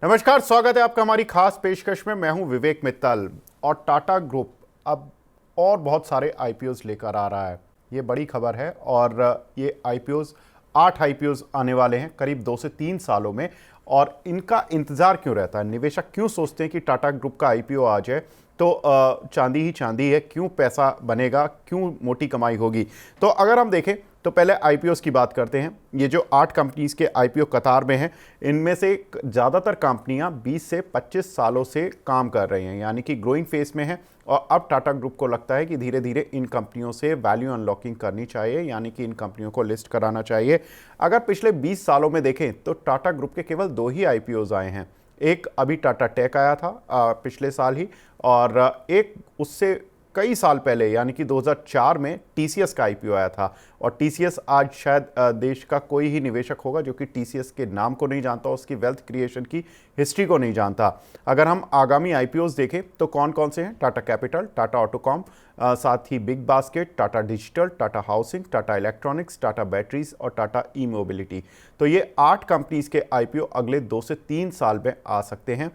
नमस्कार, स्वागत है आपका हमारी खास पेशकश में। मैं हूं विवेक मित्तल और टाटा ग्रुप अब और बहुत सारे आईपीओज लेकर आ रहा है। ये बड़ी खबर है और ये आईपीओज 8 आईपीओज आने वाले हैं करीब 2 से 3 सालों में। और इनका इंतजार क्यों रहता है? निवेशक क्यों सोचते हैं कि टाटा ग्रुप का आईपीओ आ जाए तो चांदी ही चांदी है, क्यों पैसा बनेगा, क्यों मोटी कमाई होगी? तो अगर हम देखें तो पहले आईपीओस की बात करते हैं। ये जो 8 कंपनीज के आईपीओ कतार में हैं, इनमें से ज़्यादातर कंपनियां 20 से 25 सालों से काम कर रही हैं, यानी कि ग्रोइंग फेस में हैं। और अब टाटा ग्रुप को लगता है कि धीरे धीरे इन कंपनियों से वैल्यू अनलॉकिंग करनी चाहिए, यानी कि इन कंपनियों को लिस्ट कराना चाहिए। अगर पिछले 20 सालों में देखें तो टाटा ग्रुप के केवल 2 ही आईपीओज आए हैं। एक अभी टाटा टेक आया था पिछले साल ही, और एक उससे कई साल पहले यानी कि 2004 में टीसीएस का आईपीओ आया था। और टीसीएस आज शायद देश का कोई ही निवेशक होगा जो कि टीसीएस के नाम को नहीं जानता, उसकी वेल्थ क्रिएशन की हिस्ट्री को नहीं जानता। अगर हम आगामी आईपीओस देखें तो कौन कौन से हैं? टाटा कैपिटल, टाटा ऑटोकॉम, साथ ही BigBasket, Tata digital, Tata housing, Tata electronics, Tata batteries और टाटा ई मोबिलिटी। तो ये 8 कंपनीज के आईपीओ अगले 2 से 3 साल में आ सकते हैं।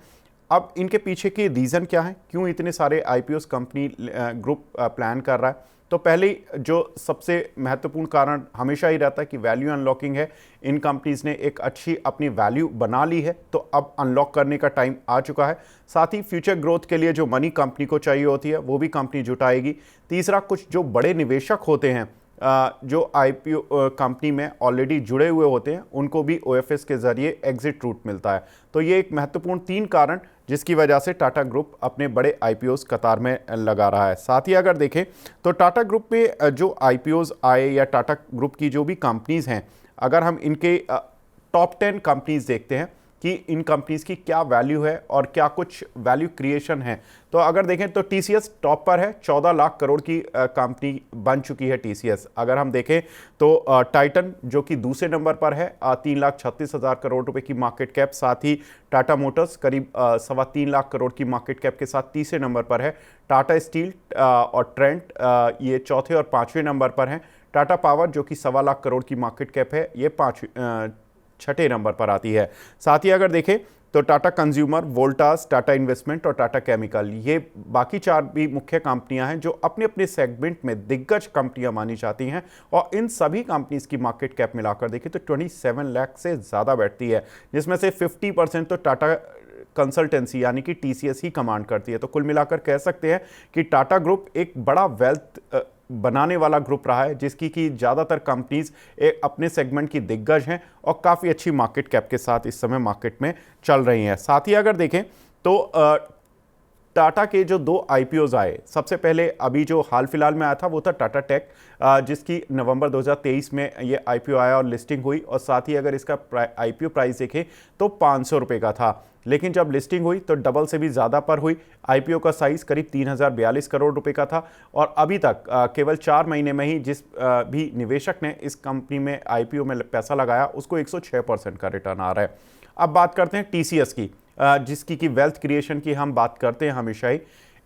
अब इनके पीछे की रीज़न क्या है, क्यों इतने सारे आईपीओस कंपनी ग्रुप प्लान कर रहा है? तो पहले जो सबसे महत्वपूर्ण कारण हमेशा ही रहता है कि वैल्यू अनलॉकिंग है। इन कंपनीज ने एक अच्छी अपनी वैल्यू बना ली है, तो अब अनलॉक करने का टाइम आ चुका है। साथ ही फ्यूचर ग्रोथ के लिए जो मनी कंपनी को चाहिए होती है वो भी कंपनी जुटाएगी। तीसरा, कुछ जो बड़े निवेशक होते हैं जो आईपीओ कंपनी में ऑलरेडी जुड़े हुए होते हैं, उनको भी ओएफएस के जरिए एग्जिट रूट मिलता है। तो ये एक महत्वपूर्ण 3 कारण जिसकी वजह से टाटा ग्रुप अपने बड़े आईपीओस कतार में लगा रहा है। साथ ही अगर देखें तो टाटा ग्रुप में जो आईपीओस आए या टाटा ग्रुप की जो भी कंपनीज हैं, अगर हम इनके टॉप 10 कंपनीज देखते हैं कि इन कंपनीज की क्या वैल्यू है और क्या कुछ वैल्यू क्रिएशन है, तो अगर देखें तो टीसीएस टॉप पर है। 14 लाख करोड़ की कंपनी बन चुकी है टीसीएस। अगर हम देखें तो टाइटन जो कि दूसरे नंबर पर है, 3,36,000 करोड़ रुपए की मार्केट कैप। साथ ही टाटा मोटर्स करीब 3.25 लाख करोड़ की मार्केट कैप के साथ तीसरे नंबर पर है। टाटा स्टील और ट्रेंट ये चौथे और 5वें नंबर पर हैं। टाटा पावर जो कि 1.25 लाख करोड़ की मार्केट कैप है, ये 6ठे नंबर पर आती है। साथ ही अगर देखें तो टाटा कंज्यूमर, वोल्टास, टाटा इन्वेस्टमेंट और टाटा केमिकल, ये बाकी 4 भी मुख्य कंपनियां हैं जो अपने अपने सेगमेंट में दिग्गज कंपनियां मानी जाती हैं। और इन सभी कंपनीज की मार्केट कैप मिलाकर देखें तो 27 लाख से ज़्यादा बैठती है, जिसमें से 50% तो टाटा कंसल्टेंसी यानी कि टीसीएस ही कमांड करती है। तो कुल मिलाकर कह सकते हैं कि टाटा ग्रुप एक बड़ा वेल्थ बनाने वाला ग्रुप रहा है, जिसकी कि ज़्यादातर कंपनीज अपने सेगमेंट की दिग्गज हैं और काफ़ी अच्छी मार्केट कैप के साथ इस समय मार्केट में चल रही हैं। साथ ही अगर देखें तो टाटा के जो 2 आईपीओज आए, सबसे पहले अभी जो हाल फिलहाल में आया था वो था टाटा टेक, जिसकी नवंबर 2023 में ये आईपीओ आया और लिस्टिंग हुई। और साथ ही अगर इसका आईपीओ प्राइस देखें तो 500 रुपये का था, लेकिन जब लिस्टिंग हुई तो डबल से भी ज़्यादा पर हुई। आईपीओ का साइज़ करीब 3042 करोड़ रुपए का था। और अभी तक केवल 4 महीने में ही जिस भी निवेशक ने इस कंपनी में आईपीओ में पैसा लगाया उसको 106% का रिटर्न आ रहा है। अब बात करते हैं टीसीएस की, जिसकी की वेल्थ क्रिएशन की हम बात करते हैं हमेशा ही।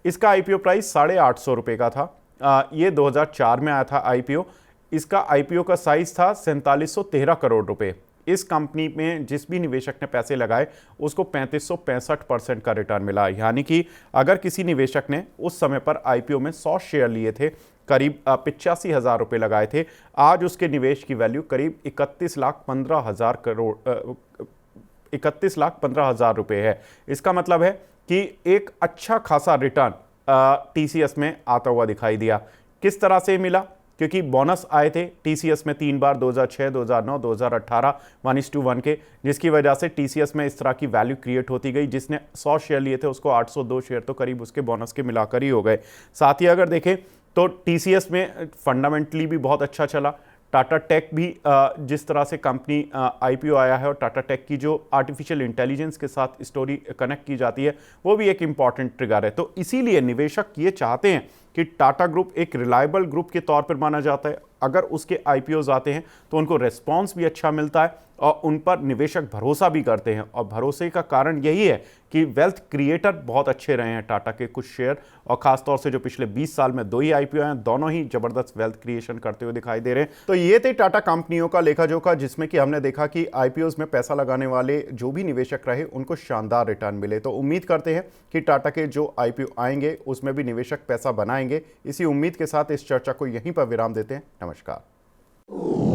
इसका आईपीओ प्राइस 850 रुपये का था। ये 2004 में आया था आईपीओ। इसका आईपीओ का साइज़ था 4713 करोड़ रुपए। इस कंपनी में जिस भी निवेशक ने पैसे लगाए उसको 3565% का रिटर्न मिला, यानी कि अगर किसी निवेशक ने उस समय पर आईपीओ में 100 शेयर लिए थे, करीब 85,000 रुपये लगाए थे, आज उसके निवेश की वैल्यू करीब 31,15,000 रुपये है। इसका मतलब है कि एक अच्छा खासा रिटर्न टीसीएस में आता हुआ दिखाई दिया। किस तरह से मिला? क्योंकि बोनस आए थे टीसीएस में 3 बार, 2006, 2009, 2018 1:1 के, जिसकी वजह से टीसीएस में इस तरह की वैल्यू क्रिएट होती गई। जिसने 100 शेयर लिए थे उसको 802 शेयर तो करीब उसके बोनस के मिलाकर ही हो गए। साथ ही अगर देखें तो टीसीएस में फंडामेंटली भी बहुत अच्छा चला। टाटा टेक भी जिस तरह से कंपनी आईपीओ आया है और टाटा टेक की जो आर्टिफिशियल इंटेलिजेंस के साथ स्टोरी कनेक्ट की जाती है वो भी एक इम्पॉर्टेंट ट्रिगर है। तो इसीलिए निवेशक ये चाहते हैं कि टाटा ग्रुप एक रिलायबल ग्रुप के तौर पर माना जाता है। अगर उसके आईपीओज आते हैं तो उनको रिस्पॉन्स भी अच्छा मिलता है और उन पर निवेशक भरोसा भी करते हैं, और भरोसे का कारण यही है कि वेल्थ क्रिएटर बहुत अच्छे रहे हैं टाटा के कुछ शेयर, और खासतौर से जो पिछले 20 साल में 2 ही आईपीओ हैं, दोनों ही जबरदस्त वेल्थ क्रिएशन करते हुए दिखाई दे रहे हैं। तो ये थे टाटा कंपनियों का लेखा जोखा, जिसमें कि हमने देखा कि आईपीओज में पैसा लगाने वाले जो भी निवेशक रहे उनको शानदार रिटर्न मिले। तो उम्मीद करते हैं कि टाटा के जो आईपीओ आएंगे उसमें भी निवेशक पैसा बनाएंगे। इसी उम्मीद के साथ इस चर्चा को यहीं पर विराम देते हैं। नमस्कार।